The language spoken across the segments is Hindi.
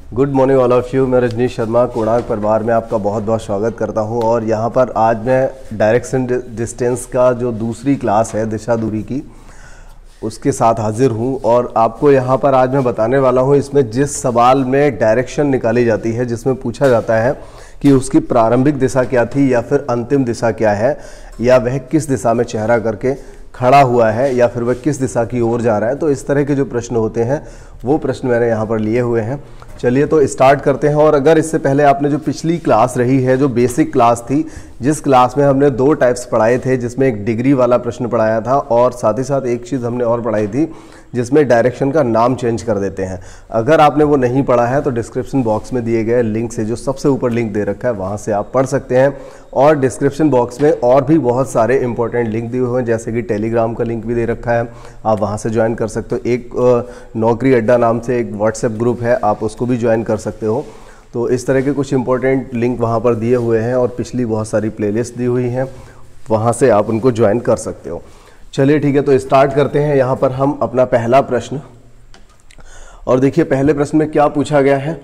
Good morning all of you. मैं रजनीश शर्मा कोणार्क परिवार में आपका बहुत बहुत स्वागत करता हूं। और यहां पर आज मैं डायरेक्शन डिस्टेंस का जो दूसरी क्लास है दिशा दूरी की, उसके साथ हाजिर हूं। और आपको यहां पर आज मैं बताने वाला हूं, इसमें जिस सवाल में डायरेक्शन निकाली जाती है, जिसमें पूछा जाता है कि उसकी प्रारंभिक दिशा क्या थी या फिर अंतिम दिशा क्या है, या वह किस दिशा में चेहरा करके खड़ा हुआ है, या फिर वह किस दिशा की ओर जा रहा है। तो इस तरह के जो प्रश्न होते हैं वो प्रश्न मैंने यहाँ पर लिए हुए हैं। चलिए तो स्टार्ट करते हैं। और अगर इससे पहले आपने जो पिछली क्लास रही है, जो बेसिक क्लास थी, जिस क्लास में हमने 2 टाइप्स पढ़ाए थे, जिसमें एक डिग्री वाला प्रश्न पढ़ाया था और साथ ही साथ एक चीज़ हमने और पढ़ाई थी जिसमें डायरेक्शन का नाम चेंज कर देते हैं। अगर आपने वो नहीं पढ़ा है तो डिस्क्रिप्शन बॉक्स में दिए गए लिंक से, जो सबसे ऊपर लिंक दे रखा है, वहाँ से आप पढ़ सकते हैं। और डिस्क्रिप्शन बॉक्स में और भी बहुत सारे इंपॉर्टेंट लिंक दिए हुए हैं, जैसे कि टेलीग्राम का लिंक भी दे रखा है, आप वहाँ से ज्वाइन कर सकते हो। एक नौकरी अड्डा नाम से एक व्हाट्सएप ग्रुप है, आप उसको भी ज्वाइन कर सकते हो। तो इस तरह के कुछ इंपॉर्टेंट लिंक वहाँ पर दिए हुए हैं और पिछली बहुत सारी प्लेलिस्ट दी हुई हैं, वहाँ से आप उनको ज्वाइन कर सकते हो। चलिए ठीक है, तो स्टार्ट करते हैं यहाँ पर हम अपना पहला प्रश्न। और देखिए पहले प्रश्न में क्या पूछा गया है।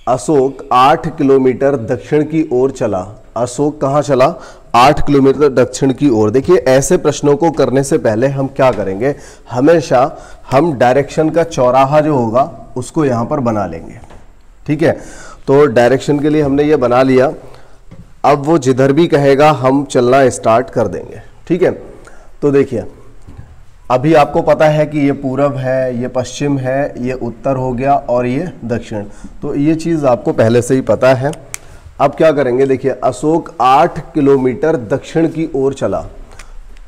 अशोक 8 किलोमीटर दक्षिण की ओर चला। अशोक कहाँ चला? 8 किलोमीटर दक्षिण की ओर। देखिए ऐसे प्रश्नों को करने से पहले हम क्या करेंगे, हमेशा हम डायरेक्शन का चौराहा जो होगा उसको यहाँ पर बना लेंगे। ठीक है, तो डायरेक्शन के लिए हमने ये बना लिया। अब वो जिधर भी कहेगा हम चलना स्टार्ट कर देंगे। ठीक है, तो देखिए अभी आपको पता है कि ये पूरब है, ये पश्चिम है, ये उत्तर हो गया और ये दक्षिण। तो ये चीज़ आपको पहले से ही पता है। अब क्या करेंगे, देखिए अशोक 8 किलोमीटर दक्षिण की ओर चला।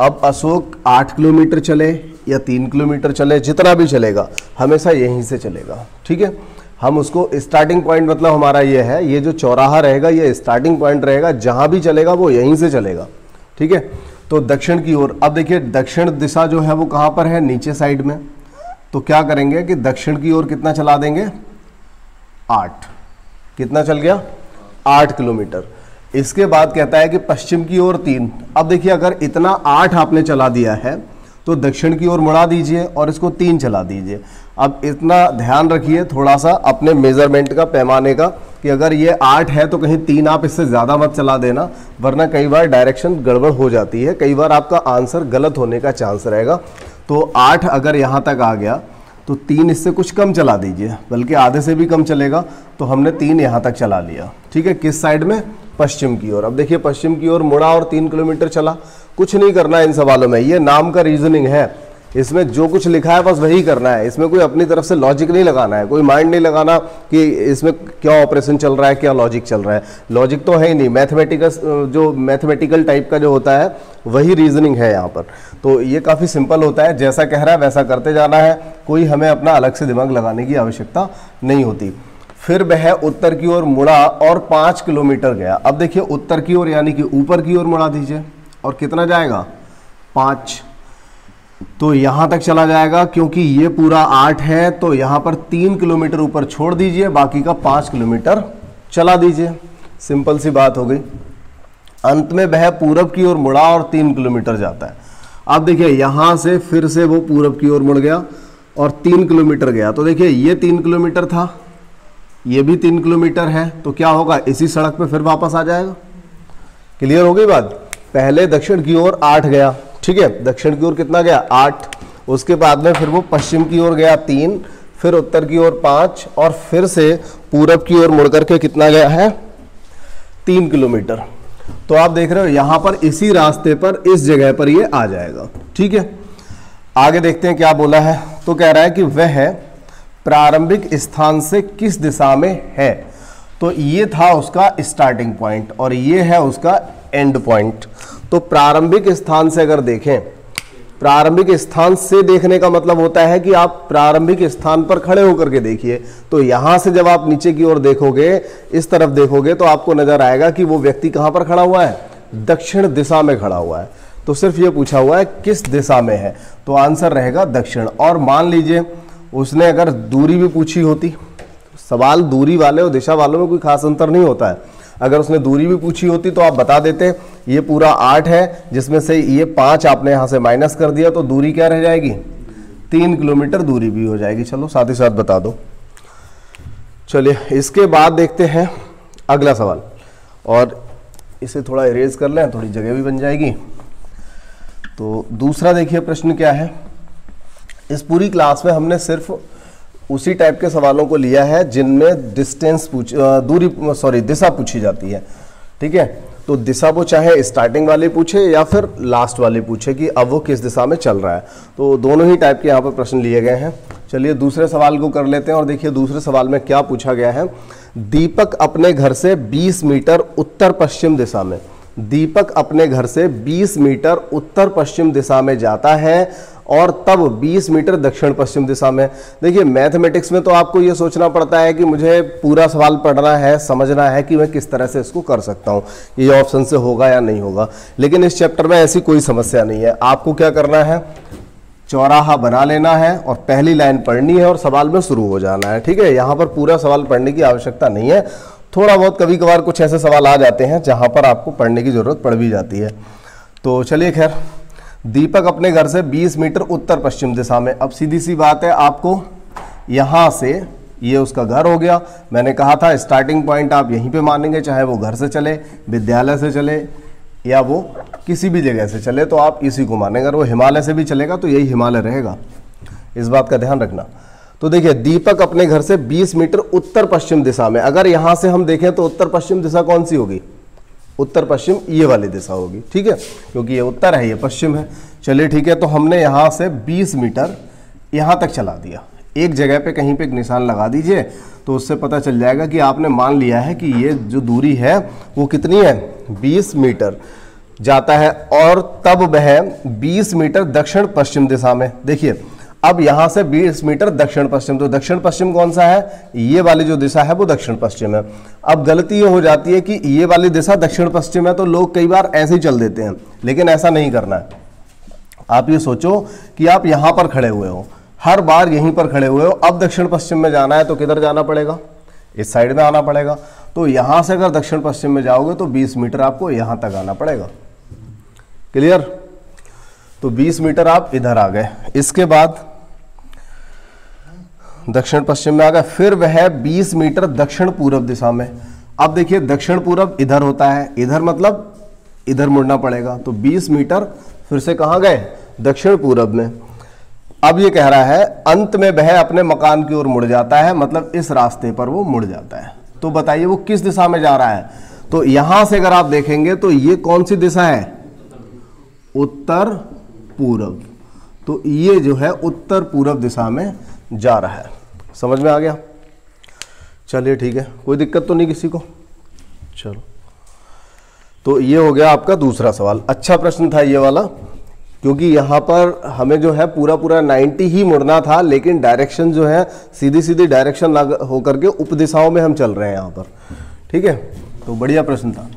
अब अशोक 8 किलोमीटर चले या 3 किलोमीटर चले, जितना भी चलेगा हमेशा यहीं से चलेगा। ठीक है, हम उसको स्टार्टिंग पॉइंट, मतलब हमारा ये है, ये जो चौराहा रहेगा ये स्टार्टिंग पॉइंट रहेगा, जहाँ भी चलेगा वो यहीं से चलेगा। ठीक है, तो दक्षिण की ओर। अब देखिए दक्षिण दिशा जो है वो कहाँ पर है, नीचे साइड में। तो क्या करेंगे कि दक्षिण की ओर कितना चला देंगे, 8। कितना चल गया, 8 किलोमीटर। इसके बाद कहता है कि पश्चिम की ओर 3। अब देखिए अगर इतना 8 आपने चला दिया है तो दक्षिण की ओर मुड़ा दीजिए और इसको 3 चला दीजिए। अब इतना ध्यान रखिए थोड़ा सा अपने मेजरमेंट का, पैमाने का, कि अगर ये 8 है तो कहीं 3 आप इससे ज़्यादा मत चला देना, वरना कई बार डायरेक्शन गड़बड़ हो जाती है, कई बार आपका आंसर गलत होने का चांस रहेगा। तो 8 अगर यहाँ तक आ गया तो 3 इससे कुछ कम चला दीजिए, बल्कि आधे से भी कम चलेगा। तो हमने 3 यहाँ तक चला लिया। ठीक है, किस साइड में, पश्चिम की ओर। अब देखिए पश्चिम की ओर मुड़ा और 3 किलोमीटर चला। कुछ नहीं करना इन सवालों में, ये नाम का रीजनिंग है, इसमें जो कुछ लिखा है बस वही करना है। इसमें कोई अपनी तरफ से लॉजिक नहीं लगाना है, कोई माइंड नहीं लगाना कि इसमें क्या ऑपरेशन चल रहा है, क्या लॉजिक चल रहा है। लॉजिक तो है ही नहीं, मैथमेटिकल टाइप का जो होता है वही रीजनिंग है यहाँ पर। तो ये काफ़ी सिंपल होता है, जैसा कह रहा है वैसा करते जाना है, कोई हमें अपना अलग से दिमाग लगाने की आवश्यकता नहीं होती। फिर वह उत्तर की ओर मुड़ा और 5 किलोमीटर गया। अब देखिए उत्तर की ओर यानी कि ऊपर की ओर मुड़ा दीजिए, और कितना जाएगा, 5। तो यहां तक चला जाएगा, क्योंकि ये पूरा 8 है तो यहां पर 3 किलोमीटर ऊपर छोड़ दीजिए, बाकी का 5 किलोमीटर चला दीजिए। सिंपल सी बात हो गई। अंत में वह पूरब की ओर मुड़ा और 3 किलोमीटर जाता है। अब देखिए यहां से फिर से वो पूरब की ओर मुड़ गया और 3 किलोमीटर गया। तो देखिए ये 3 किलोमीटर था, ये भी 3 किलोमीटर है, तो क्या होगा, इसी सड़क पे फिर वापस आ जाएगा। क्लियर हो गई बात। पहले दक्षिण की ओर 8 गया, ठीक है, दक्षिण की ओर कितना गया, 8। उसके बाद में फिर वो पश्चिम की ओर गया 3, फिर उत्तर की ओर 5, और फिर से पूरब की ओर मुड़ करके कितना गया है, 3 किलोमीटर। तो आप देख रहे हो यहां पर इसी रास्ते पर, इस जगह पर ये आ जाएगा। ठीक है, आगे देखते हैं क्या बोला है। तो कह रहा है कि वह प्रारंभिक स्थान से किस दिशा में है। तो ये था उसका स्टार्टिंग पॉइंट और ये है उसका एंड पॉइंट। तो प्रारंभिक स्थान से अगर देखें, प्रारंभिक स्थान से देखने का मतलब होता है कि आप प्रारंभिक स्थान पर खड़े होकर के देखिए। तो यहां से जब आप नीचे की ओर देखोगे, इस तरफ देखोगे, तो आपको नजर आएगा कि वो व्यक्ति कहां पर खड़ा हुआ है, दक्षिण दिशा में खड़ा हुआ है। तो सिर्फ ये पूछा हुआ है किस दिशा में है, तो आंसर रहेगा दक्षिण। और मान लीजिए उसने अगर दूरी भी पूछी होती, सवाल दूरी वाले और दिशा वालों में कोई खास अंतर नहीं होता है, अगर उसने दूरी भी पूछी होती तो आप बता देते। ये पूरा 8 है, जिसमें से ये 5 आपने यहाँ से माइनस कर दिया, तो दूरी क्या रह जाएगी, 3 किलोमीटर दूरी भी हो जाएगी। चलो साथ ही साथ बता दो। चलिए इसके बाद देखते हैं अगला सवाल, और इसे थोड़ा इरेज कर लें, थोड़ी जगह भी बन जाएगी। तो दूसरा देखिए प्रश्न क्या है। इस पूरी क्लास में हमने सिर्फ उसी टाइप के सवालों को लिया है जिनमें दिशा पूछी जाती है। ठीक है, तो दिशा वो चाहे स्टार्टिंग वाली पूछे या फिर लास्ट वाली पूछे कि अब वो किस दिशा में चल रहा है, तो दोनों ही टाइप के यहाँ पर प्रश्न लिए गए हैं। चलिए दूसरे सवाल को कर लेते हैं, और देखिए दूसरे सवाल में क्या पूछा गया है। दीपक अपने घर से 20 मीटर उत्तर पश्चिम दिशा में, दीपक अपने घर से 20 मीटर उत्तर पश्चिम दिशा में जाता है और तब 20 मीटर दक्षिण पश्चिम दिशा में। देखिए मैथमेटिक्स में तो आपको ये सोचना पड़ता है कि मुझे पूरा सवाल पढ़ना है, समझना है कि मैं किस तरह से इसको कर सकता हूँ, ये ऑप्शन से होगा या नहीं होगा। लेकिन इस चैप्टर में ऐसी कोई समस्या नहीं है। आपको क्या करना है, चौराहा बना लेना है और पहली लाइन पढ़नी है और सवाल में शुरू हो जाना है। ठीक है, यहाँ पर पूरा सवाल पढ़ने की आवश्यकता नहीं है। थोड़ा बहुत कभी कभार कुछ ऐसे सवाल आ जाते हैं जहाँ पर आपको पढ़ने की जरूरत पड़ भी जाती है। तो चलिए खैर, दीपक अपने घर से 20 मीटर उत्तर पश्चिम दिशा में। अब सीधी सी बात है, आपको यहाँ से, ये उसका घर हो गया, मैंने कहा था स्टार्टिंग पॉइंट आप यहीं पे मानेंगे, चाहे वो घर से चले, विद्यालय से चले या वो किसी भी जगह से चले, तो आप इसी को मानेंगे। अगर वो हिमालय से भी चलेगा तो यही हिमालय रहेगा, इस बात का ध्यान रखना। तो देखिए दीपक अपने घर से 20 मीटर उत्तर पश्चिम दिशा में, अगर यहाँ से हम देखें तो उत्तर पश्चिम दिशा कौन सी होगी, उत्तर पश्चिम ये वाली दिशा होगी। ठीक है, क्योंकि ये उत्तर है, ये पश्चिम है। चलिए ठीक है, तो हमने यहाँ से 20 मीटर यहाँ तक चला दिया। एक जगह पे कहीं पे एक निशान लगा दीजिए, तो उससे पता चल जाएगा कि आपने मान लिया है कि ये जो दूरी है वो कितनी है, 20 मीटर जाता है, और तब वह 20 मीटर दक्षिण पश्चिम दिशा में। देखिए अब यहाँ से 20 मीटर दक्षिण पश्चिम, तो दक्षिण पश्चिम कौन सा है, ये वाली जो दिशा है वो दक्षिण पश्चिम है। अब गलती ये हो जाती है कि ये वाली दिशा दक्षिण पश्चिम है, तो लोग कई बार ऐसे ही चल देते हैं, लेकिन ऐसा नहीं करना है। आप ये सोचो कि आप यहाँ पर खड़े हुए हो, हर बार यहीं पर खड़े हुए हो, अब दक्षिण पश्चिम में जाना है तो किधर जाना पड़ेगा, इस साइड में आना पड़ेगा। तो यहाँ से अगर दक्षिण पश्चिम में जाओगे तो 20 मीटर आपको यहाँ तक आना पड़ेगा। क्लियर, तो 20 मीटर आप इधर आ गए। इसके बाद दक्षिण पश्चिम में आ गए, फिर वह 20 मीटर दक्षिण पूर्व दिशा में। अब देखिए दक्षिण पूर्व इधर होता है, इधर मतलब इधर मुड़ना पड़ेगा, तो 20 मीटर फिर से कहाँ गए, दक्षिण पूर्व में। अब ये कह रहा है अंत में वह अपने मकान की ओर मुड़ जाता है, मतलब इस रास्ते पर वो मुड़ जाता है। तो बताइए वो किस दिशा में जा रहा है। तो यहां से अगर आप देखेंगे तो ये कौन सी दिशा है, उत्तर पूर्व। तो ये जो है उत्तर पूर्व दिशा में जा रहा है। समझ में आ गया। चलिए ठीक है, कोई दिक्कत तो नहीं किसी को। चलो, तो ये हो गया आपका दूसरा सवाल। अच्छा प्रश्न था ये वाला, क्योंकि यहाँ पर हमें जो है पूरा 90 ही मुड़ना था, लेकिन डायरेक्शन जो है सीधी सीधी डायरेक्शन ना होकर के उपदिशाओं में हम चल रहे हैं यहाँ पर। ठीक है, तो बढ़िया प्रश्न था।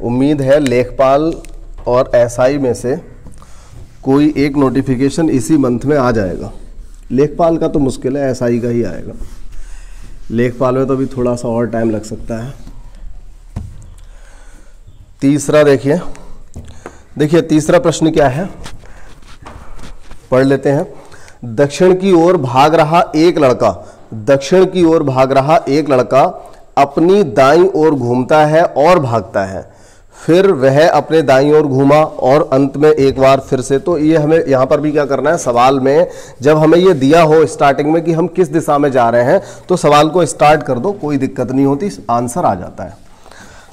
उम्मीद है लेखपाल और एसआई में से कोई एक नोटिफिकेशन इसी मंथ में आ जाएगा। लेखपाल का तो मुश्किल है, एसआई का ही आएगा। लेखपाल में तो अभी थोड़ा सा और टाइम लग सकता है। तीसरा देखिए तीसरा प्रश्न क्या है, पढ़ लेते हैं। दक्षिण की ओर भाग रहा एक लड़का, दक्षिण की ओर भाग रहा एक लड़का अपनी दाईं ओर घूमता है और भागता है, फिर वह अपने दाईं ओर घूमा और अंत में एक बार फिर से। तो ये हमें यहाँ पर भी क्या करना है, सवाल में जब हमें ये दिया हो स्टार्टिंग में कि हम किस दिशा में जा रहे हैं, तो सवाल को स्टार्ट कर दो, कोई दिक्कत नहीं होती, आंसर आ जाता है।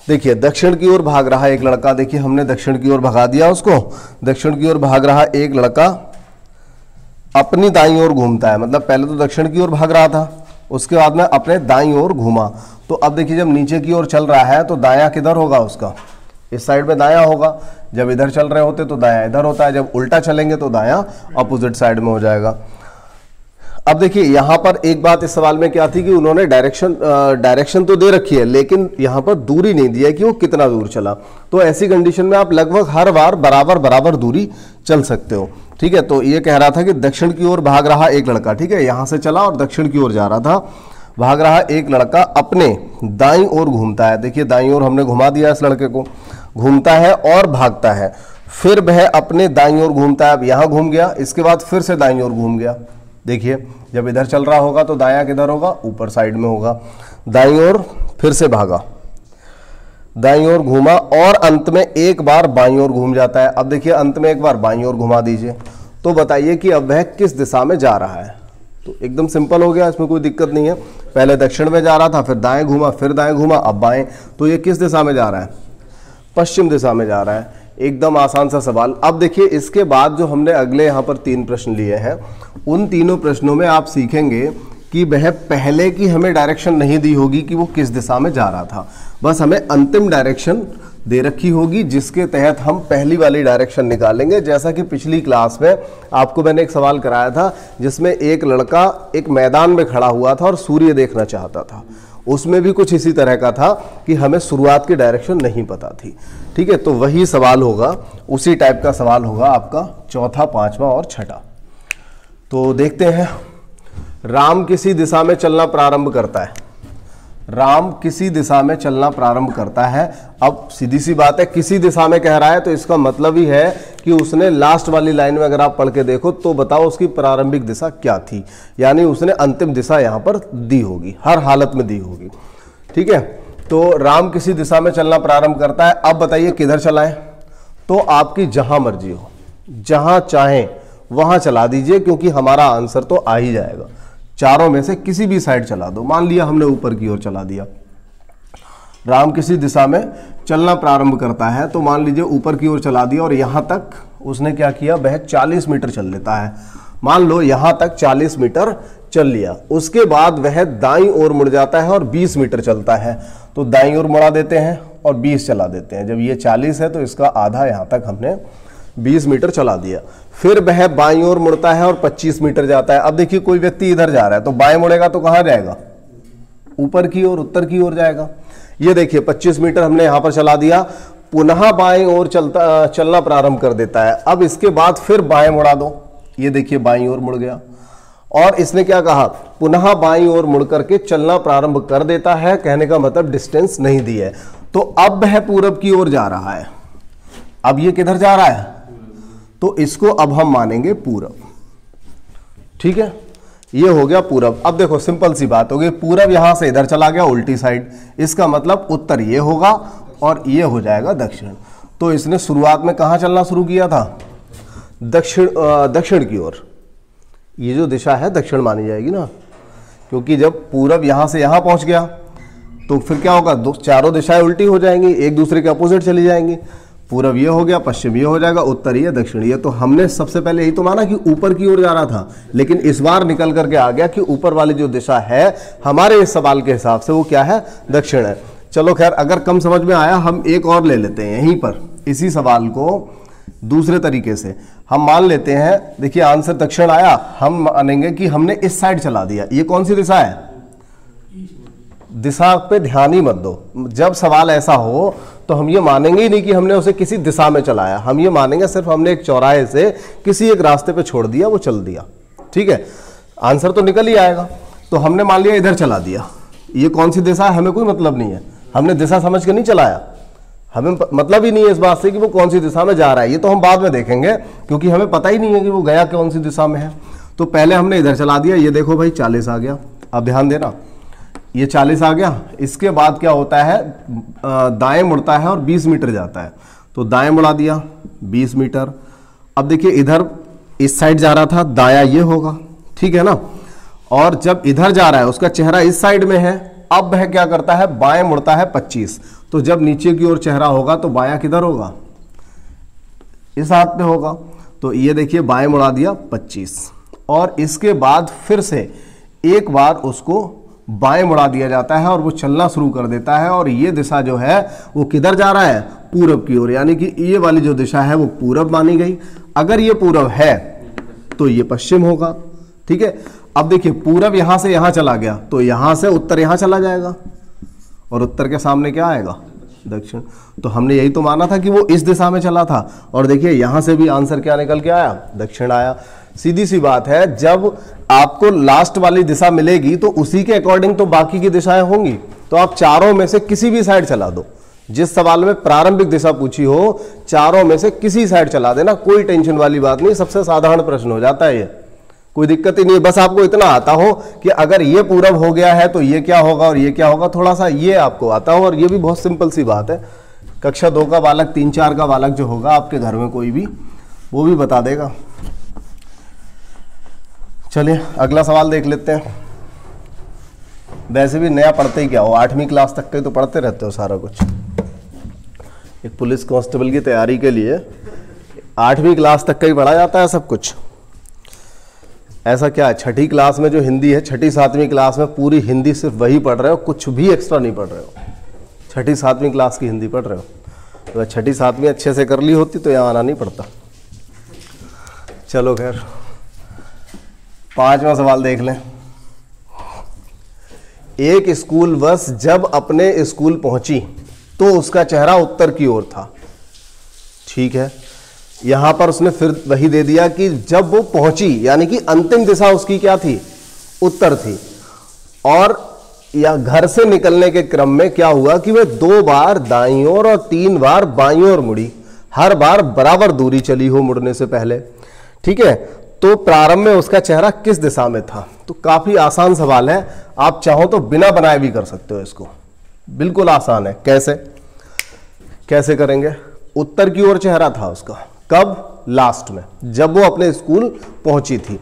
देखिए दक्षिण की ओर भाग रहा एक लड़का, देखिए हमने दक्षिण की ओर भगा दिया उसको। दक्षिण की ओर भाग रहा एक लड़का अपनी दाईं ओर घूमता है, मतलब पहले तो दक्षिण की ओर भाग रहा था, उसके बाद में अपने दाईं ओर घूमा। तो अब देखिए जब नीचे की ओर चल रहा है तो दायां किधर होगा उसका, इस साइड में दायां होगा। जब इधर चल रहे होते तो दायां इधर होता है, जब उल्टा चलेंगे तो दायां अपोजिट साइड में हो जाएगा। अब देखिए यहाँ पर एक बात इस सवाल में क्या थी कि उन्होंने डायरेक्शन तो दे रखी है, लेकिन यहाँ पर दूरी नहीं दी है कि वो कितना दूर चला। तो ऐसी कंडीशन में आप लगभग हर बार बराबर दूरी चल सकते हो। ठीक है, तो ये कह रहा था कि दक्षिण की ओर भाग रहा एक लड़का, ठीक है, यहाँ से चला और दक्षिण की ओर जा रहा था, भाग रहा एक लड़का अपने दाईं ओर घूमता है। देखिए दाईं ओर हमने घुमा दिया इस लड़के को, घूमता है और भागता है। फिर वह अपने दाईं ओर घूमता है, अब यहां घूम गया, इसके बाद फिर से दाईं ओर घूम गया। देखिए जब इधर चल रहा होगा तो दायां किधर होगा, ऊपर साइड में होगा। दाईं ओर फिर से भागा, दाईं ओर घूमा और अंत में एक बार बाईं ओर घूम जाता है। अब देखिए अंत में एक बार बाईं ओर घुमा दीजिए, तो बताइए कि अब वह किस दिशा में जा रहा है। तो एकदम सिंपल हो गया, इसमें कोई दिक्कत नहीं है। पहले दक्षिण में जा रहा था, फिर दाएं घूमा, फिर दाएं घूमा, अब बाएं। तो ये किस दिशा में जा रहा है, पश्चिम दिशा में जा रहा है। एकदम आसान सा सवाल। अब देखिए इसके बाद जो हमने अगले यहाँ पर 3 प्रश्न लिए हैं, उन तीनों प्रश्नों में आप सीखेंगे कि वह पहले की हमें डायरेक्शन नहीं दी होगी कि वो किस दिशा में जा रहा था, बस हमें अंतिम डायरेक्शन दे रखी होगी जिसके तहत हम पहली वाली डायरेक्शन निकालेंगे। जैसा कि पिछली क्लास में आपको मैंने एक सवाल कराया था जिसमें एक लड़का एक मैदान में खड़ा हुआ था और सूर्य देखना चाहता था, उसमें भी कुछ इसी तरह का था कि हमें शुरुआत की डायरेक्शन नहीं पता थी। ठीक है, तो वही सवाल होगा, उसी टाइप का सवाल होगा आपका चौथा, पांचवा और छठा। तो देखते हैं। राम किसी दिशा में चलना प्रारंभ करता है, राम किसी दिशा में चलना प्रारंभ करता है। अब सीधी सी बात है, किसी दिशा में कह रहा है तो इसका मतलब ही है कि उसने लास्ट वाली लाइन में अगर आप पढ़ के देखो तो बताओ उसकी प्रारंभिक दिशा क्या थी, यानी उसने अंतिम दिशा यहां पर दी होगी, हर हालत में दी होगी। ठीक है, तो राम किसी दिशा में चलना प्रारंभ करता है। अब बताइए किधर चलाएं, तो आपकी जहां मर्जी हो, जहां चाहें वहां चला दीजिए, क्योंकि हमारा आंसर तो आ ही जाएगा। चारों में से किसी भी साइड चला दो। मान लिया हमने ऊपर की ओर चला दिया, राम किसी दिशा में चलना प्रारंभ करता है, तो मान लीजिए ऊपर की ओर चला दिया और यहां तक उसने क्या किया, वह 40 मीटर चल लेता है। मान लो यहां तक 40 मीटर चल लिया, उसके बाद वह दाईं ओर मुड़ जाता है और 20 मीटर चलता है। तो दाईं ओर मुड़ा देते हैं और 20 चला देते हैं। जब ये 40 है तो इसका आधा यहां तक हमने 20 मीटर चला दिया। फिर वह बाईं ओर मुड़ता है और 25 मीटर जाता है। अब देखिए कोई व्यक्ति इधर जा रहा है तो बाएं मुड़ेगा तो कहां जाएगा, ऊपर की ओर, उत्तर की ओर जाएगा। ये देखिए 25 मीटर हमने यहां पर चला दिया, पुनः बाएं ओर चलना प्रारंभ कर देता है। अब इसके बाद फिर बाएं मुड़ा दो, ये देखिए बाईं ओर मुड़ गया। और इसने क्या कहा, पुनः बाईं ओर मुड़ करके चलना प्रारंभ कर देता है, कहने का मतलब डिस्टेंस नहीं दी है। तो अब वह पूरब की ओर जा रहा है। अब ये किधर जा रहा है, तो इसको अब हम मानेंगे पूरब। ठीक है, ये हो गया पूरब। अब देखो सिंपल सी बात हो गई, पूरब यहां से इधर चला गया उल्टी साइड, इसका मतलब उत्तर ये होगा और ये हो जाएगा दक्षिण। तो इसने शुरुआत में कहां चलना शुरू किया था, दक्षिण की ओर। ये जो दिशा है दक्षिण मानी जाएगी ना, क्योंकि जब पूरब यहां से यहां पहुंच गया तो फिर क्या होगा, चारों दिशाएं उल्टी हो जाएंगी, एक दूसरे के अपोजिट चली जाएंगी। पूरब ये हो गया, पश्चिम ये हो जाएगा, उत्तर ये, दक्षिण ये। तो हमने सबसे पहले यही तो माना कि ऊपर की ओर जा रहा था, लेकिन इस बार निकल करके आ गया कि ऊपर वाली जो दिशा है हमारे इस सवाल के हिसाब से वो क्या है, दक्षिण है। चलो खैर, अगर कम समझ में आया हम एक और ले लेते हैं यहीं पर, इसी सवाल को दूसरे तरीके से हम मान लेते हैं। देखिए आंसर दक्षिण आया, हम मानेंगे कि हमने इस साइड चला दिया। ये कौन सी दिशा है, दिशा पे ध्यान ही मत दो। जब सवाल ऐसा हो तो हम ये मानेंगे ही नहीं कि हमने उसे किसी दिशा में चलाया, हम ये मानेंगे सिर्फ हमने एक चौराहे से किसी एक रास्ते पे छोड़ दिया, वो चल दिया। ठीक है, आंसर तो निकल ही आएगा। तो हमने मान लिया इधर चला दिया, ये कौन सी दिशा है हमें कोई मतलब नहीं है, हमने दिशा समझ के नहीं चलाया, हमें मतलब ही नहीं है इस बात से कि वो कौन सी दिशा में जा रहा है। ये तो हम बाद में देखेंगे, क्योंकि हमें पता ही नहीं है कि वो गया कौन सी दिशा में है। तो पहले हमने इधर चला दिया, ये देखो भाई 40 आ गया। अब ध्यान देना, ये 40 आ गया, इसके बाद क्या होता है, दाएं मुड़ता है और 20 मीटर जाता है। तो दाएं मुड़ा दिया 20 मीटर। अब देखिए इधर इस साइड जा रहा था, दाया ये होगा, ठीक है ना। और जब इधर जा रहा है उसका चेहरा इस साइड में है, अब वह क्या करता है, बाएं मुड़ता है 25। तो जब नीचे की ओर चेहरा होगा तो बायां किधर होगा, इस हाथ में होगा। तो ये देखिए बाएं मुड़ा दिया 25, और इसके बाद फिर से एक बार उसको बाएं मुड़ा दिया जाता है और वो चलना शुरू कर देता है। और ये दिशा जो है वो किधर जा रहा है, पूरब की ओर, यानी कि ये वाली जो दिशा है वो पूरब मानी गई। अगर ये पूरब है तो ये पश्चिम होगा। ठीक है, अब देखिए पूरब यहां से यहां चला गया तो यहां से उत्तर यहां चला जाएगा, और उत्तर के सामने क्या आएगा, दक्षिण। तो हमने यही तो माना था कि वो इस दिशा में चला था, और देखिए यहां से भी आंसर क्या निकल के आया, दक्षिण आया। सीधी सी बात है, जब आपको लास्ट वाली दिशा मिलेगी तो उसी के अकॉर्डिंग तो बाकी की दिशाएं होंगी। तो आप चारों में से किसी भी साइड चला दो। जिस सवाल में प्रारंभिक दिशा पूछी हो, चारों में से किसी साइड चला देना, कोई टेंशन वाली बात नहीं। सबसे साधारण प्रश्न हो जाता है ये, कोई दिक्कत ही नहीं है। बस आपको इतना आता हो कि अगर ये पूरब हो गया है तो ये क्या होगा और ये क्या होगा, थोड़ा सा ये आपको आता हो। और ये भी बहुत सिंपल सी बात है, कक्षा 2 का बालक, 3-4 का बालक जो होगा आपके घर में कोई भी, वो भी बता देगा। चलिए अगला सवाल देख लेते हैं। वैसे भी नया पढ़ते ही क्या हो, 8वीं क्लास तक के तो पढ़ते रहते हो सारा कुछ। एक पुलिस कांस्टेबल की तैयारी के लिए 8वीं क्लास तक का ही पढ़ा जाता है सब कुछ। ऐसा क्या है, 6ठी क्लास में जो हिंदी है, 6ठी 7वीं क्लास में पूरी हिंदी सिर्फ वही पढ़ रहे हो, कुछ भी एक्स्ट्रा नहीं पढ़ रहे हो। 6ठी 7वीं क्लास की हिंदी पढ़ रहे हो। तो 6ठी 7वीं अच्छे से कर ली होती तो यहाँ आना नहीं पड़ता। चलो खैर, 5वां सवाल देख लें। एक स्कूल बस जब अपने स्कूल पहुंची तो उसका चेहरा उत्तर की ओर था। ठीक है, यहां पर उसने फिर वही दे दिया कि जब वो पहुंची, यानी कि अंतिम दिशा उसकी क्या थी, उत्तर थी। और या घर से निकलने के क्रम में क्या हुआ कि वह 2 बार दाईं ओर और 3 बार बाईं ओर मुड़ी, हर बार बराबर दूरी चली हो मुड़ने से पहले। ठीक है, तो प्रारंभ में उसका चेहरा किस दिशा में था। तो काफी आसान सवाल है, आप चाहो तो बिना बनाए भी कर सकते हो इसको, बिल्कुल आसान है। कैसे करेंगे, उत्तर की ओर चेहरा था उसका, कब, लास्ट में, जब वो अपने स्कूल पहुंची थी।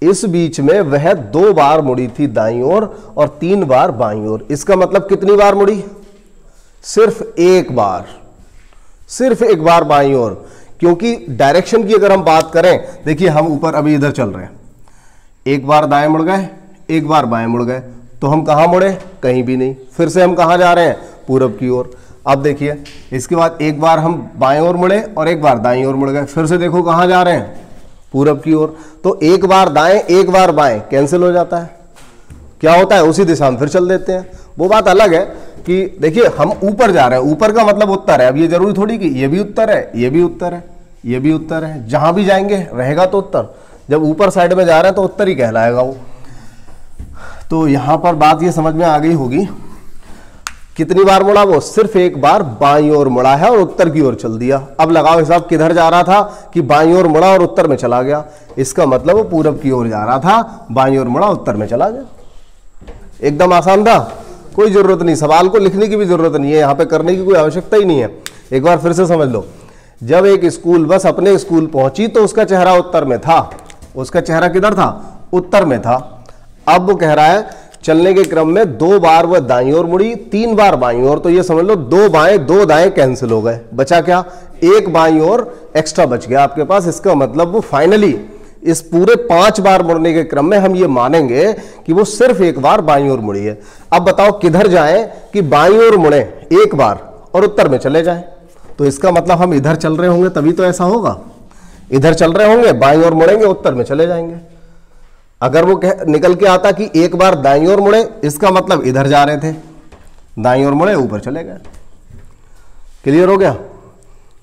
इस बीच में वह 2 बार मुड़ी थी दाईं ओर और 3 बार बाईं ओर। इसका मतलब कितनी बार मुड़ी, सिर्फ एक बार बाईं ओर। क्योंकि डायरेक्शन की अगर हम बात करें, देखिए हम ऊपर अभी इधर चल रहे हैं, एक बार दाएं मुड़ गए, एक बार बाएं मुड़ गए, तो हम कहां मुड़े, कहीं भी नहीं। फिर से हम कहां जा रहे हैं, पूरब की ओर। अब देखिए इसके बाद एक बार हम बाएं ओर मुड़े और एक बार दाईं ओर मुड़ गए, फिर से देखो कहां जा रहे हैं, पूरब की ओर। तो एक बार दाएं एक बार बाएं कैंसिल हो जाता है, क्या होता है, उसी दिशा में फिर चल देते हैं। वो बात अलग है कि देखिए हम ऊपर जा रहे हैं, ऊपर का मतलब उत्तर है। अब ये जरूरी थोड़ी कि ये भी उत्तर है, ये भी उत्तर है, ये भी उत्तर है, जहां भी जाएंगे रहेगा तो उत्तर। जब ऊपर साइड में जा रहे हैं तो उत्तर ही कहलाएगा वो। तो यहां पर बात ये समझ में आ गई होगी, कितनी बार मुड़ा वो, सिर्फ एक बार बाईं ओर मुड़ा है और उत्तर की ओर चल दिया। अब लगाओ हिसाब, किधर जा रहा था कि बाईं ओर मुड़ा और उत्तर में चला गया। इसका मतलब वो पूरब की ओर जा रहा था, बाईं ओर मुड़ा, उत्तर में चला गया। एकदम आसान था, कोई जरूरत नहीं, सवाल को लिखने की भी जरूरत नहीं है, यहां पे करने की कोई आवश्यकता ही नहीं है। एक बार फिर से समझ लो, जब एक स्कूल बस अपने स्कूल पहुंची तो उसका चेहरा उत्तर में था। उसका चेहरा किधर था, उत्तर में था। अब वो कह रहा है चलने के क्रम में 2 बार वह दाईं ओर मुड़ी, 3 बार बाईं ओर। तो ये समझ लो 2 बाएं 2 दाएं कैंसिल हो गए, बचा क्या, एक बाईं ओर एक्स्ट्रा बच गया आपके पास। इसका मतलब वो फाइनली इस पूरे 5 बार मुड़ने के क्रम में हम ये मानेंगे कि वो सिर्फ एक बार बाईं ओर मुड़ी है। अब बताओ किधर जाएं कि बाईं ओर मुड़े एक बार और उत्तर में चले जाएं। तो इसका मतलब हम इधर चल रहे होंगे तभी तो ऐसा होगा, इधर चल रहे होंगे, बाईं ओर मुड़ेंगे, उत्तर में चले जाएंगे। अगर वो निकल के आता कि एक बार दाईं ओर मुड़े, इसका मतलब इधर जा रहे थे, दाईं ओर मुड़े, ऊपर चले गए। क्लियर हो गया,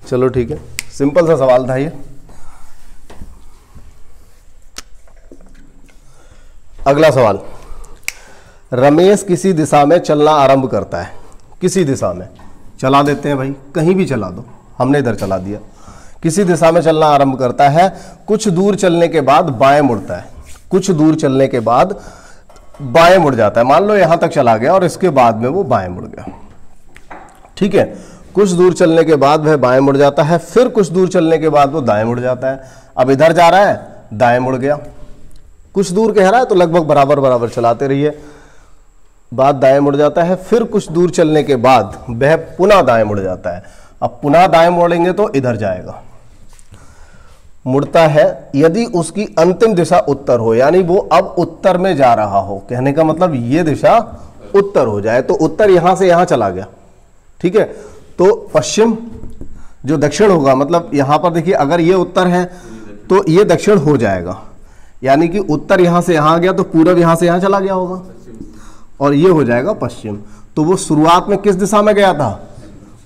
चलो ठीक है, सिंपल सा सवाल था ये। अगला सवाल, रमेश किसी दिशा में चलना आरंभ करता है। किसी दिशा में चला देते हैं भाई, कहीं भी चला दो, हमने इधर चला दिया। किसी दिशा में चलना आरंभ करता है, कुछ दूर चलने के बाद बाएं मुड़ता है, कुछ दूर चलने के बाद बाएं मुड़ जाता है। मान लो यहां तक चला गया और इसके बाद में वो बाएं मुड़ गया। ठीक है, कुछ दूर चलने के बाद वह बाएं मुड़ जाता है, फिर कुछ दूर चलने के बाद वो दाएं मुड़ जाता है। अब इधर जा रहा है, दाएं मुड़ गया। कुछ दूर कह रहा है तो लगभग बराबर बराबर चलाते रहिए, बाद दाएं मुड़ जाता है, फिर कुछ दूर चलने के बाद वह पुनः दाएं मुड़ जाता है। अब पुनः दाएं मुड़ेंगे तो इधर जाएगा, मुड़ता है यदि उसकी अंतिम दिशा उत्तर हो, यानी वो अब उत्तर में जा रहा हो। कहने का मतलब ये दिशा उत्तर हो जाए, तो उत्तर यहां से यहां चला गया। ठीक है, तो पश्चिम जो दक्षिण होगा, मतलब यहां पर देखिए अगर ये उत्तर है तो ये दक्षिण हो जाएगा, यानी कि उत्तर यहां से यहां आ गया तो पूरब यहां से यहां चला गया होगा और ये हो जाएगा पश्चिम। तो वो शुरुआत में किस दिशा में गया था,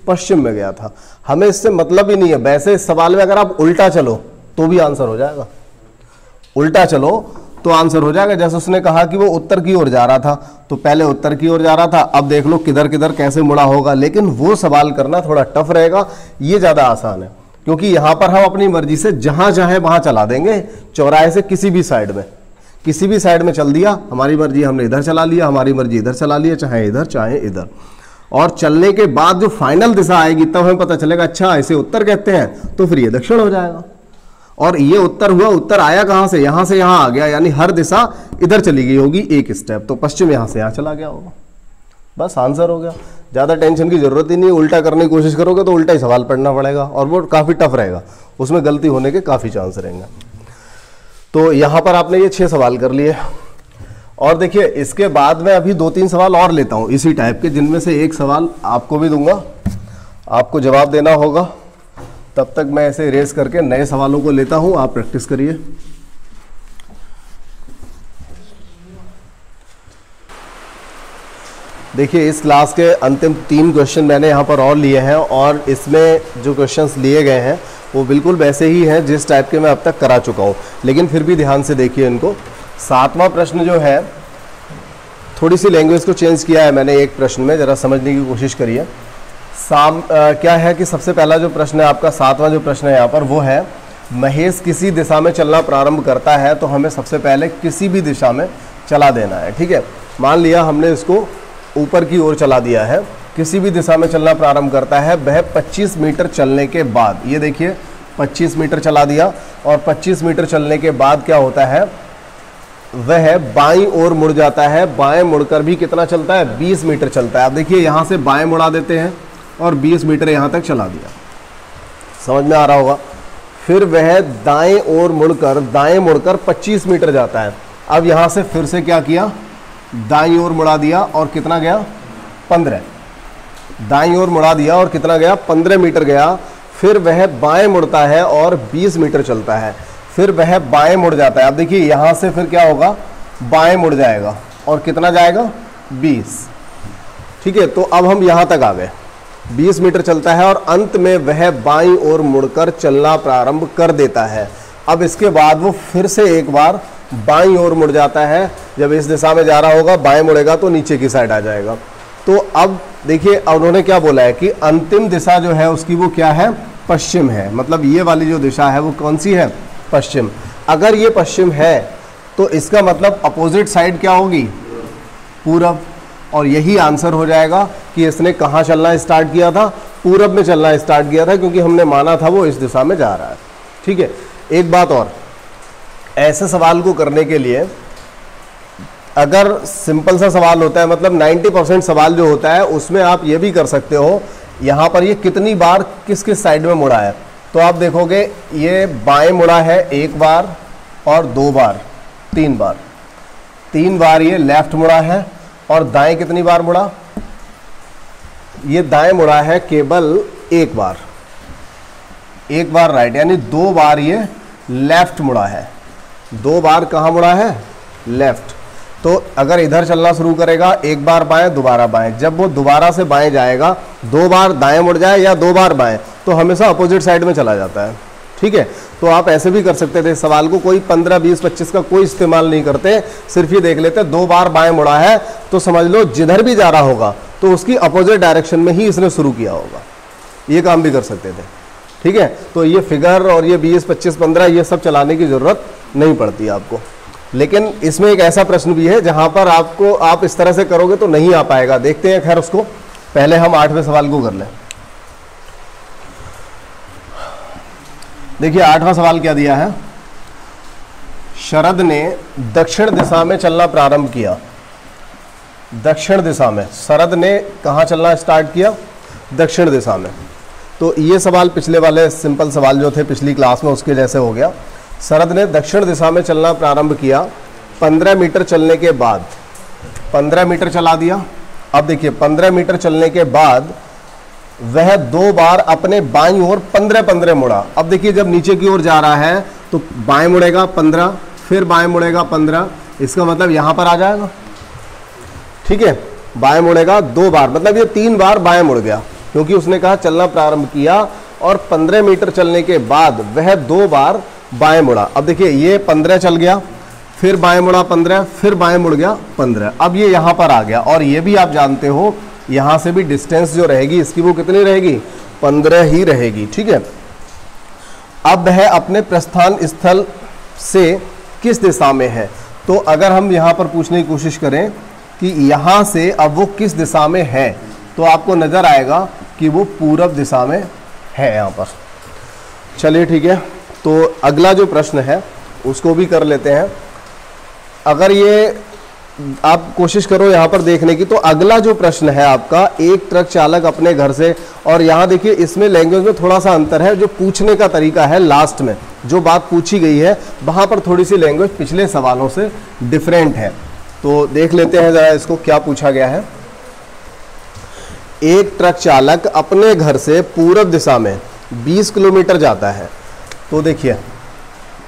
पश्चिम में गया था। हमें इससे मतलब ही नहीं है। वैसे इस सवाल में अगर आप उल्टा चलो तो भी आंसर हो जाएगा, उल्टा चलो तो आंसर हो जाएगा। जैसे उसने कहा कि वो उत्तर की ओर जा रहा था, तो पहले उत्तर की ओर जा रहा था, अब देख लो किधर किधर कैसे मुड़ा होगा। लेकिन वो सवाल करना थोड़ा टफ रहेगा, ये ज़्यादा आसान है, क्योंकि यहाँ पर हम अपनी मर्जी से जहाँ चाहे वहाँ चला देंगे। चौराहे से किसी भी साइड में चल दिया, हमारी मर्जी, हमने इधर चला लिया, हमारी मर्जी इधर चला लिया, चाहे इधर चाहे इधर। और चलने के बाद जो फाइनल दिशा आएगी तब हमें पता चलेगा अच्छा इसे उत्तर कहते हैं, तो फिर ये दक्षिण हो जाएगा। और ये उत्तर हुआ, उत्तर आया कहाँ से? यहाँ से यहाँ आ गया, यानी हर दिशा इधर चली गई होगी एक स्टेप, तो पश्चिम यहाँ से यहाँ चला गया होगा। बस आंसर हो गया। ज़्यादा टेंशन की जरूरत ही नहीं। उल्टा करने की कोशिश करोगे तो उल्टा ही सवाल पढ़ना पड़ेगा, और वो काफ़ी टफ रहेगा, उसमें गलती होने के काफ़ी चांस रहेंगे। तो यहाँ पर आपने ये 6 सवाल कर लिए। और देखिए इसके बाद मैं अभी 2-3 सवाल और लेता हूँ इसी टाइप के, जिनमें से एक सवाल आपको भी दूंगा, आपको जवाब देना होगा। तब तक मैं ऐसे रेस करके नए सवालों को लेता हूँ, आप प्रैक्टिस करिए। देखिए इस क्लास के अंतिम 3 क्वेश्चन मैंने यहाँ पर और लिए हैं, और इसमें जो क्वेश्चंस लिए गए हैं वो बिल्कुल वैसे ही हैं जिस टाइप के मैं अब तक करा चुका हूँ, लेकिन फिर भी ध्यान से देखिए इनको। 7वां प्रश्न जो है, थोड़ी सी लैंग्वेज को चेंज किया है मैंने एक प्रश्न में, ज़रा समझने की कोशिश करिए। क्या है कि सबसे पहला जो प्रश्न है आपका, 7वां जो प्रश्न है यहाँ पर, वो है महेश किसी दिशा में चलना प्रारंभ करता है तो हमें सबसे पहले किसी भी दिशा में चला देना है। ठीक है, मान लिया हमने इसको ऊपर की ओर चला दिया है, किसी भी दिशा में चलना प्रारंभ करता है, वह 25 मीटर चलने के बाद, ये देखिए 25 मीटर चला दिया, और 25 मीटर चलने के बाद क्या होता है, वह बाईं ओर मुड़ जाता है। बाएं मुड़कर भी कितना चलता है? 20 मीटर चलता है। अब देखिए यहाँ से बाएं मुड़ा देते हैं और 20 मीटर यहाँ तक चला दिया, समझ में आ रहा होगा। फिर वह दाएं मुड़कर 25 मीटर जाता है। अब यहाँ से फिर से क्या किया, दाईं ओर मुड़ा दिया, और कितना गया? 15। दाईं ओर मुड़ा दिया और कितना गया? 15 मीटर गया। फिर वह बाएं मुड़ता है और 20 मीटर चलता है। फिर वह बाएं मुड़ जाता है। अब देखिए यहाँ से फिर क्या होगा, बाएं मुड़ जाएगा, और कितना जाएगा? 20। ठीक है, तो अब हम यहाँ तक आ गए, 20 मीटर चलता है, और अंत में वह बाईं ओर मुड़कर चलना प्रारंभ कर देता है। अब इसके बाद वो फिर से एक बार बाईं ओर मुड़ जाता है। जब इस दिशा में जा रहा होगा, बाएं मुड़ेगा तो नीचे की साइड आ जाएगा। तो अब देखिए उन्होंने क्या बोला है कि अंतिम दिशा जो है उसकी वो क्या है? पश्चिम है। मतलब ये वाली जो दिशा है वो कौन सी है? पश्चिम। अगर ये पश्चिम है तो इसका मतलब अपोजिट साइड क्या होगी? पूरब। और यही आंसर हो जाएगा कि इसने कहाँ चलना स्टार्ट किया था? पूरब में चलना स्टार्ट किया था, क्योंकि हमने माना था वो इस दिशा में जा रहा है। ठीक है, एक बात और, ऐसे सवाल को करने के लिए अगर सिंपल सा सवाल होता है, मतलब 90% सवाल जो होता है उसमें आप ये भी कर सकते हो, यहाँ पर ये कितनी बार किस किस साइड में मुड़ा है। तो आप देखोगे ये बाएं मुड़ा है 1 बार और 2 बार, 3 बार, 3 बार ये लेफ्ट मुड़ा है, और दाएं कितनी बार मुड़ा? ये दाएं मुड़ा है केवल 1 बार, 1 बार राइट, यानी 2 बार ये लेफ्ट मुड़ा है। 2 बार कहाँ मुड़ा है? लेफ्ट। तो अगर इधर चलना शुरू करेगा, 1 बार बाएं, दोबारा बाएं, जब वो दोबारा से बाएं जाएगा, 2 बार दाएं मुड़ जाए या 2 बार बाएं, तो हमेशा अपोजिट साइड में चला जाता है। ठीक है, तो आप ऐसे भी कर सकते थे सवाल को, कोई 15, 20, 25 का कोई इस्तेमाल नहीं करते, सिर्फ ये देख लेते 2 बार बाएं मुड़ा है तो समझ लो जिधर भी जा रहा होगा तो उसकी अपोजिट डायरेक्शन में ही इसने शुरू किया होगा। ये काम भी कर सकते थे। ठीक है, तो ये फिगर और ये 20, 25, 15 ये सब चलाने की जरूरत नहीं पड़ती आपको। लेकिन इसमें एक ऐसा प्रश्न भी है जहां पर आप इस तरह से करोगे तो नहीं आ पाएगा। देखते हैं, खैर उसको पहले हम 8वें सवाल को कर लें। देखिए 8वां सवाल क्या दिया है, शरद ने दक्षिण दिशा में चलना प्रारंभ किया। दक्षिण दिशा में शरद ने कहाँ चलना स्टार्ट किया? दक्षिण दिशा में। तो ये सवाल पिछले वाले सिंपल सवाल जो थे पिछली क्लास में उसके जैसे हो गया। शरद ने दक्षिण दिशा में चलना प्रारंभ किया, 15 मीटर चलने के बाद 15 मीटर चला दिया। अब देखिए 15 मीटर चलने के बाद वह 2 बार अपने बाईं ओर 15 मुड़ा। अब देखिए जब नीचे की ओर जा रहा है तो बाएं मुड़ेगा 15, फिर बाएं मुड़ेगा 15, इसका मतलब यहां पर आ जाएगा। ठीक है, बाएं मुड़ेगा 2 बार, मतलब ये 3 बार बाएं मुड़ गया, क्योंकि उसने कहा चलना प्रारंभ किया और 15 मीटर चलने के बाद वह 2 बार बाएं मुड़ा। अब देखिए ये 15 चल गया, फिर बाएं मुड़ा 15, फिर बाएं मुड़ गया 15। अब ये यहाँ पर आ गया, और ये भी आप जानते हो यहाँ से भी डिस्टेंस जो रहेगी इसकी वो कितनी रहेगी, 15 ही रहेगी। ठीक है, अब वह अपने प्रस्थान स्थल से किस दिशा में है। तो अगर हम यहाँ पर पूछने की कोशिश करें कि यहाँ से अब वो किस दिशा में है, तो आपको नज़र आएगा कि वो पूरब दिशा में है यहाँ पर। चलिए ठीक है, तो अगला जो प्रश्न है उसको भी कर लेते हैं। अगर ये आप कोशिश करो यहाँ पर देखने की, तो अगला जो प्रश्न है आपका, एक ट्रक चालक अपने घर से, और यहाँ देखिए इसमें लैंग्वेज में थोड़ा सा अंतर है, जो पूछने का तरीका है, लास्ट में जो बात पूछी गई है वहाँ पर थोड़ी सी लैंग्वेज पिछले सवालों से डिफरेंट है। तो देख लेते हैं ज़रा इसको क्या पूछा गया है। एक ट्रक चालक अपने घर से पूरब दिशा में 20 किलोमीटर जाता है। तो देखिए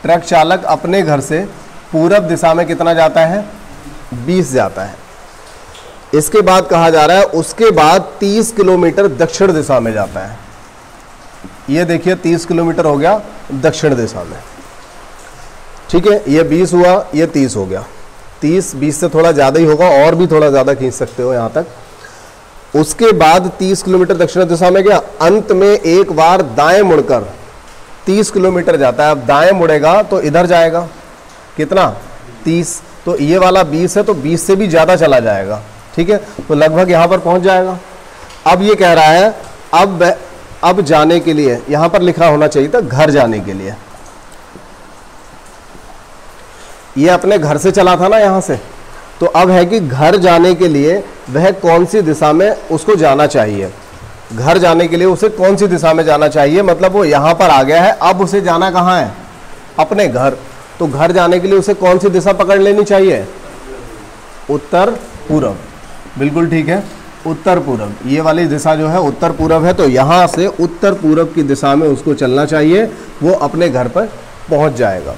ट्रक चालक अपने घर से पूरब दिशा में कितना जाता है, 20 जाता है। इसके बाद कहा जा रहा है उसके बाद 30 किलोमीटर दक्षिण दिशा में जाता है। ये देखिए 30 किलोमीटर हो गया दक्षिण दिशा में। ठीक है, ये 20 हुआ, ये 30 हो गया। 30 20 से थोड़ा ज़्यादा ही होगा, और भी थोड़ा ज़्यादा खींच सकते हो यहाँ तक। उसके बाद 30 किलोमीटर दक्षिण दिशा में गया, अंत में एक बार दाएं मुड़कर 30 किलोमीटर जाता है। अब दाएं मुड़ेगा तो इधर जाएगा कितना, 30, तो ये वाला 20 है, तो 20 से भी ज़्यादा चला जाएगा। ठीक है, तो लगभग यहाँ पर पहुँच जाएगा। अब ये कह रहा है अब जाने के लिए, यहाँ पर लिखा होना चाहिए था घर जाने के लिए। ये अपने घर से चला था ना यहाँ से, तो अब है कि घर जाने के लिए वह कौन सी दिशा में उसको जाना चाहिए। घर जाने के लिए उसे कौन सी दिशा में जाना चाहिए, मतलब वो यहाँ पर आ गया है, अब उसे जाना कहाँ है, अपने घर। तो घर जाने के लिए उसे कौन सी दिशा पकड़ लेनी चाहिए, उत्तर पूरब। बिल्कुल ठीक है, उत्तर पूरब, ये वाली दिशा जो है उत्तर पूरब है, तो यहाँ से उत्तर पूरब की दिशा में उसको चलना चाहिए, वो अपने घर पर पहुँच जाएगा।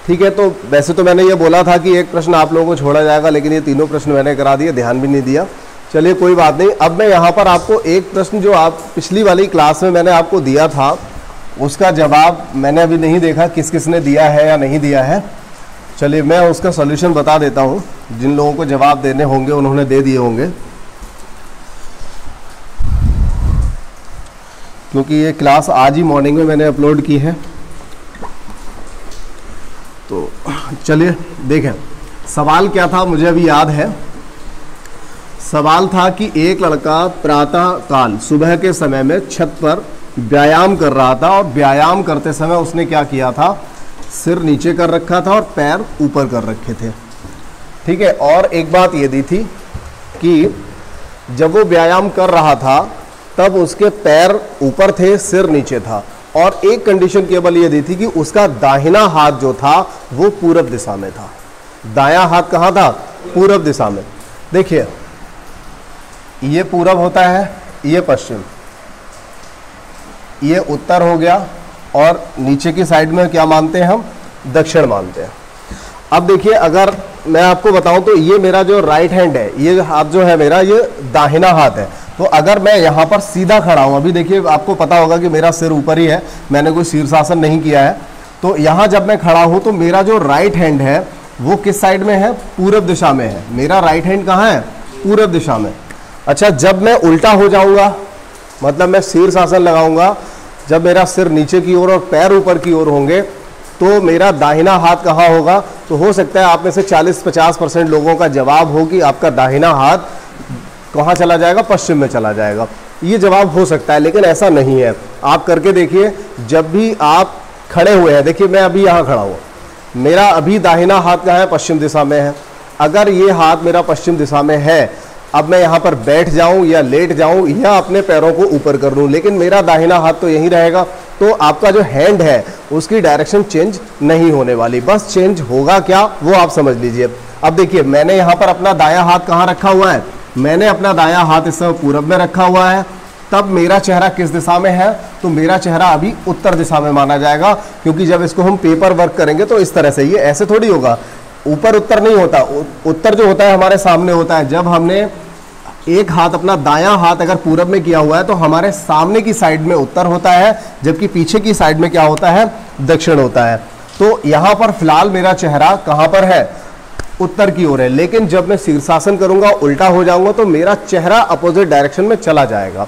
ठीक है, तो वैसे तो मैंने ये बोला था कि एक प्रश्न आप लोगों को छोड़ा जाएगा, लेकिन ये तीनों प्रश्न मैंने करा दिए, ध्यान भी नहीं दिया। चलिए कोई बात नहीं। अब मैं यहाँ पर आपको एक प्रश्न जो आप पिछली वाली क्लास में मैंने आपको दिया था, उसका जवाब मैंने अभी नहीं देखा किस किस ने दिया है या नहीं दिया है। चलिए मैं उसका सॉल्यूशन बता देता हूँ, जिन लोगों को जवाब देने होंगे उन्होंने दे दिए होंगे, क्योंकि ये क्लास आज ही मॉर्निंग में मैंने अपलोड की है। तो चलिए देखें सवाल क्या था, मुझे अभी याद है। सवाल था कि एक लड़का प्रातः काल सुबह के समय में छत पर व्यायाम कर रहा था, और व्यायाम करते समय उसने क्या किया था, सिर नीचे कर रखा था और पैर ऊपर कर रखे थे। ठीक है, और एक बात ये दी थी कि जब वो व्यायाम कर रहा था तब उसके पैर ऊपर थे, सिर नीचे था, और एक कंडीशन केवल ये दी थी कि उसका दाहिना हाथ जो था वो पूरब दिशा में था। दायां हाथ कहाँ था, पूरब दिशा में। देखिए ये पूरब होता है, ये पश्चिम, ये उत्तर हो गया, और नीचे की साइड में क्या मानते हैं हम, दक्षिण मानते हैं। अब देखिए अगर मैं आपको बताऊं तो ये मेरा जो राइट हैंड है, ये हाथ जो है मेरा, ये दाहिना हाथ है। तो अगर मैं यहाँ पर सीधा खड़ा हूँ, अभी देखिए आपको पता होगा कि मेरा सिर ऊपर ही है, मैंने कोई शीर्षासन नहीं किया है। तो यहाँ जब मैं खड़ा हूँ तो मेरा जो राइट हैंड है वो किस साइड में है, पूरब दिशा में है। मेरा राइट हैंड कहाँ है, पूरब दिशा में। अच्छा, जब मैं उल्टा हो जाऊँगा, मतलब मैं शीर्षासन लगाऊंगा, जब मेरा सिर नीचे की ओर और पैर ऊपर की ओर होंगे, तो मेरा दाहिना हाथ कहाँ होगा। तो हो सकता है आप में से 40-50% लोगों का जवाब हो कि आपका दाहिना हाथ कहाँ चला जाएगा, पश्चिम में चला जाएगा। ये जवाब हो सकता है, लेकिन ऐसा नहीं है। आप करके देखिए, जब भी आप खड़े हुए हैं, देखिए मैं अभी यहाँ खड़ा हूँ, मेरा अभी दाहिना हाथ कहाँ है, पश्चिम दिशा में है। अगर ये हाथ मेरा पश्चिम दिशा में है, अब मैं यहाँ पर बैठ जाऊँ या लेट जाऊँ या अपने पैरों को ऊपर कर लूँ, लेकिन मेरा दाहिना हाथ तो यहीं रहेगा। तो आपका जो हैंड है उसकी डायरेक्शन चेंज नहीं होने वाली, बस चेंज होगा क्या वो आप समझ लीजिए। अब देखिए मैंने यहाँ पर अपना दायां हाथ कहाँ रखा हुआ है, मैंने अपना दायां हाथ इस समय पूरब में रखा हुआ है। तब मेरा चेहरा किस दिशा में है, तो मेरा चेहरा अभी उत्तर दिशा में माना जाएगा, क्योंकि जब इसको हम पेपर वर्क करेंगे तो इस तरह से, ये ऐसे थोड़ी होगा, ऊपर उत्तर नहीं होता। उत्तर जो होता है हमारे सामने होता है। जब हमने एक हाथ, अपना दायां हाथ अगर पूरब में किया हुआ है तो हमारे सामने की साइड में उत्तर होता है, जबकि पीछे की साइड में क्या होता है, दक्षिण होता है। तो यहां पर फिलहाल मेरा चेहरा कहां पर है, उत्तर की ओर है, लेकिन जब मैं शीर्षासन करूंगा, उल्टा हो जाऊंगा, तो मेरा चेहरा अपोजिट डायरेक्शन में चला जाएगा।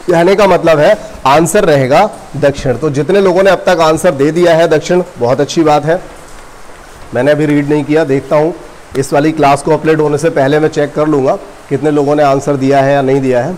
कहने का मतलब है आंसर रहेगा दक्षिण। तो जितने लोगों ने अब तक आंसर दे दिया है दक्षिण, बहुत अच्छी बात है। मैंने अभी रीड नहीं किया, देखता हूं इस वाली क्लास को अपलोड होने से पहले मैं चेक कर लूंगा कितने लोगों ने आंसर दिया है या नहीं दिया है।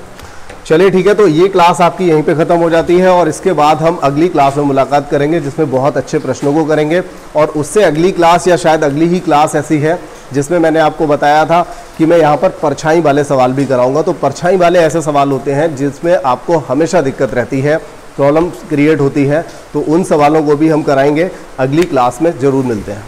चलिए ठीक है, तो ये क्लास आपकी यहीं पे ख़त्म हो जाती है और इसके बाद हम अगली क्लास में मुलाकात करेंगे जिसमें बहुत अच्छे प्रश्नों को करेंगे। और उससे अगली क्लास या शायद अगली ही क्लास ऐसी है जिसमें मैंने आपको बताया था कि मैं यहाँ पर परछाई वाले सवाल भी कराऊंगा। तो परछाई वाले ऐसे सवाल होते हैं जिसमें आपको हमेशा दिक्कत रहती है, प्रॉब्लम क्रिएट होती है, तो उन सवालों को भी हम कराएंगे। अगली क्लास में ज़रूर मिलते हैं।